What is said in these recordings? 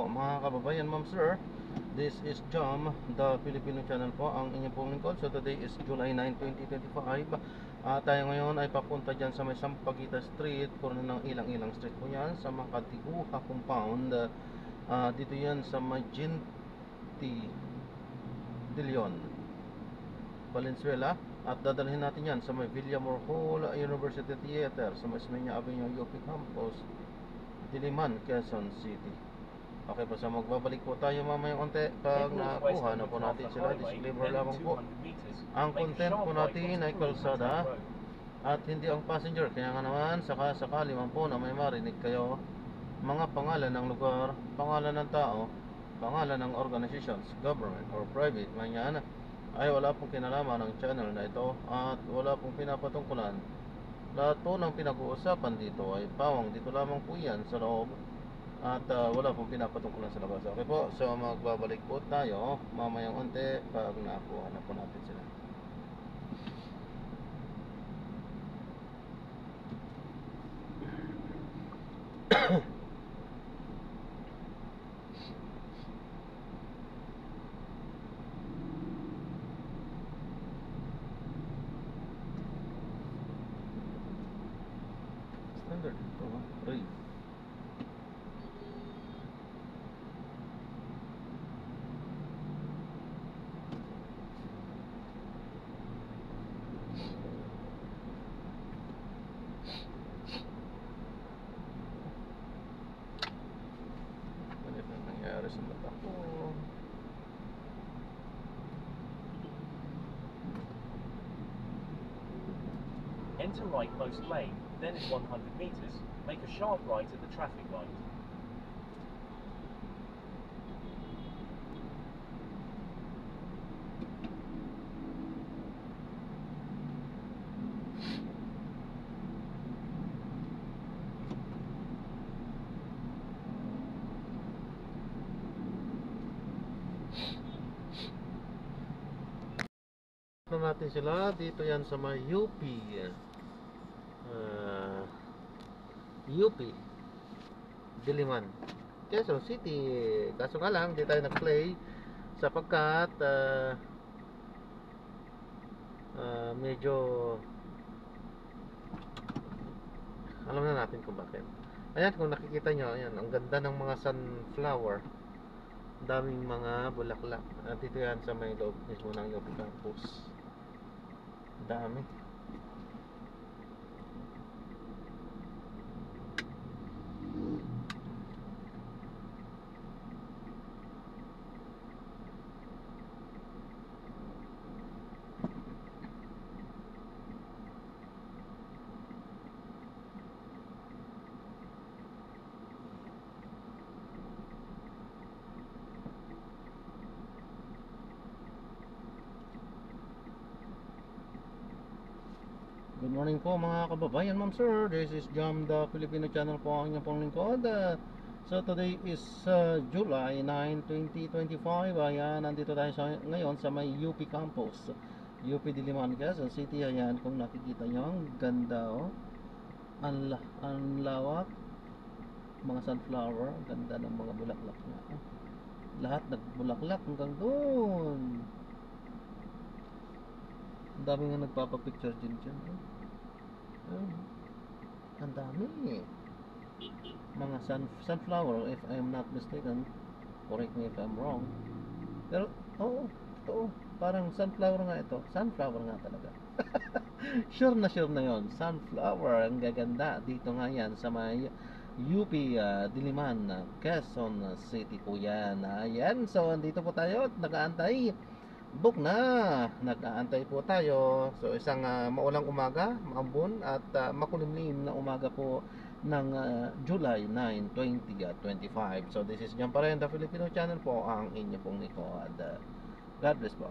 po mga kababayan, ma'am sir. This is Jam, the Filipino channel po, ang inyong pong lingkod. So today is July 9, 2025. Tayo ngayon ay papunta dyan sa may Sampaguita Street, corner ng ilang-ilang street po yan, sa Makatiguha compound. Dito yan sa Maginti de Leon, Valenzuela. At dadalhin natin yan sa may Villamor Hall University Theater, sa may Esmeña Avenue, UP Campus, Diliman, Quezon City. Okay po, so magbabalik po tayo mamayang konti pag nakuha na po natin sila. Disclaimer lamang po, ang content po natin ay kalsada at hindi ang passenger. Kaya nga naman, sakali man po na may marinig kayo mga pangalan ng lugar, pangalan ng tao, pangalan ng organizations, government or private man yan, ay wala pong kinalaman ng channel na ito at wala pong pinapatungkulan. Lahat po ng pinag-uusapan dito ay pawang dito lamang po yan sa loob at wala pong pinapatungkulan sa labas. Okay po, so magbabalik po tayo mamayang unti pag nakuha na po natin sila. Standard ito, Ray. Ano na nangyari sa mata ko? Enter rightmost lane, then in 100 meters, make a sharp right at the traffic light. Natin sila dito yan sa may UP Diliman, Quezon City. Kaso nga lang di tayo nag-play sapagkat medyo alam na natin kung bakit. Ayan, kung nakikita nyo, ayan, ang ganda ng mga sunflower, daming mga bulaklak. At dito yan sa may loob mismo ng UP Campus, dami. Good morning po mga kababayan, ma'am sir. This is Jam, the Filipino channel po, ang inyong pong lingkod. So today is July 9, 2025. Ayan, nandito tayo ngayon sa may UP Campus, UP Diliman, Quezon City. Ayan, kung nakikita nyo, ang ganda, oh. Ang lawak, mga sunflower, ang ganda ng mga bulaklak niya. Lahat nagbulaklak hanggang doon. Ang dami nga nagpapapicture din dyan. Ang dami. Mga sunflower, if I am not mistaken. Correct me if I'm wrong. Pero, oo, totoo. Parang sunflower nga ito. Sunflower nga talaga. Sure na yon. Sunflower, ang gaganda. Dito nga yan sa may UP Diliman, Quezon City po yan. Ayan, so andito po tayo at nag-aantay. Book na, nag-aantay po tayo. So isang maulang umaga, maambon at makulimlim na umaga po ng July 9, 2025. So this is Jam pa rin, the Filipino channel po, ang inyo pong likod. God bless po.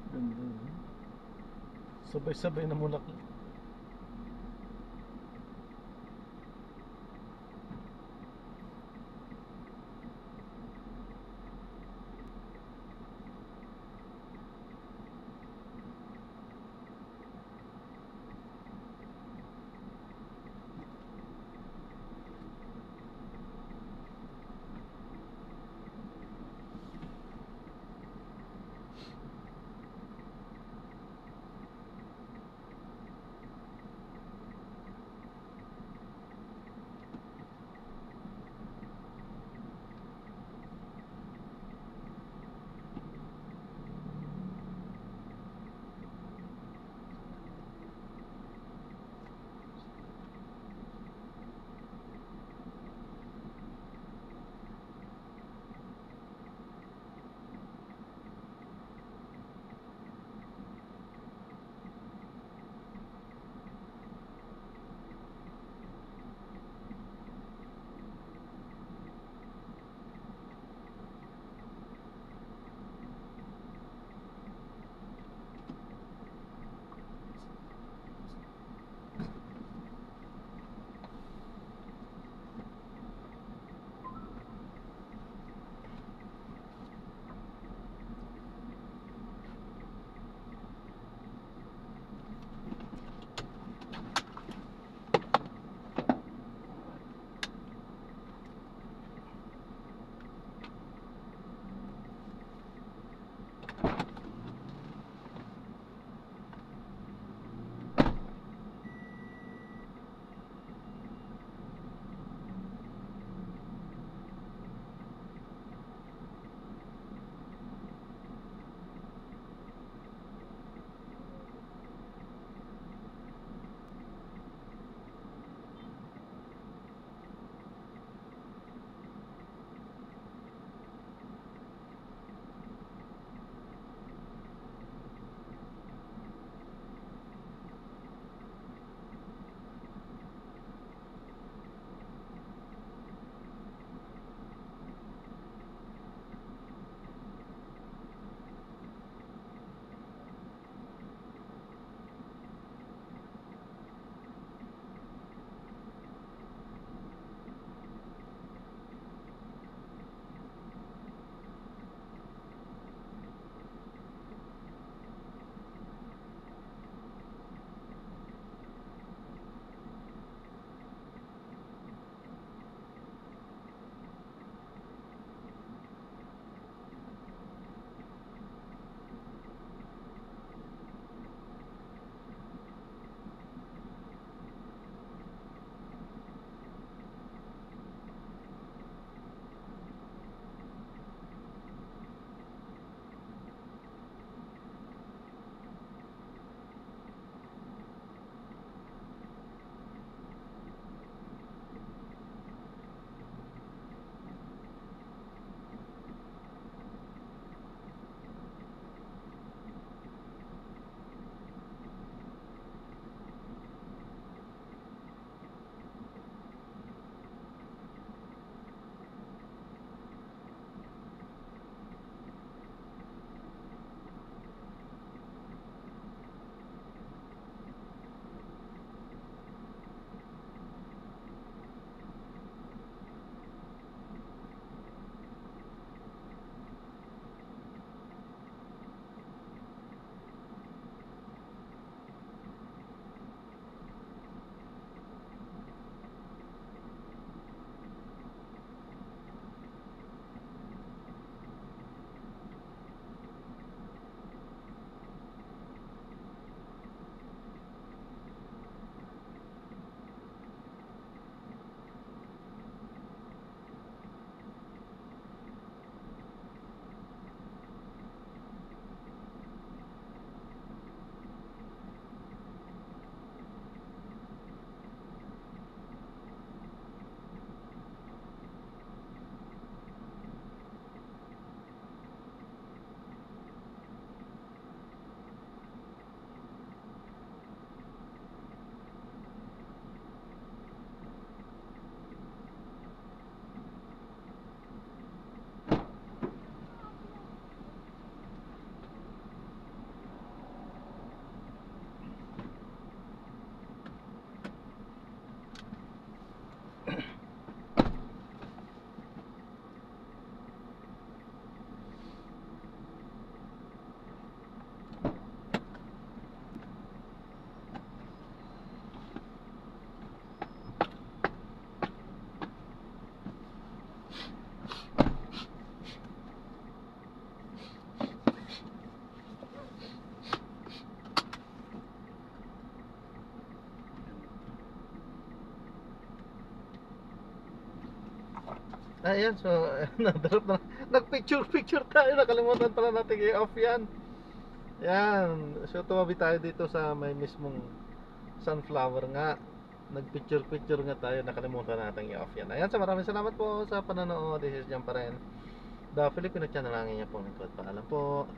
Ganda. Sabay-sabay na mulak. Ayan, so nadarap na. Nagpicture tayo, nakalimutan pala natin i-off yan. Yan, so tumabi tayo dito sa may mismong sunflower nga. Nagpicture nga tayo, nakalimutan natin i-off yan. Ayan, so maraming salamat po sa panonood. This is Jan pa rin, The Filipino Channel, ang inyong pong lingkod. Paalam po.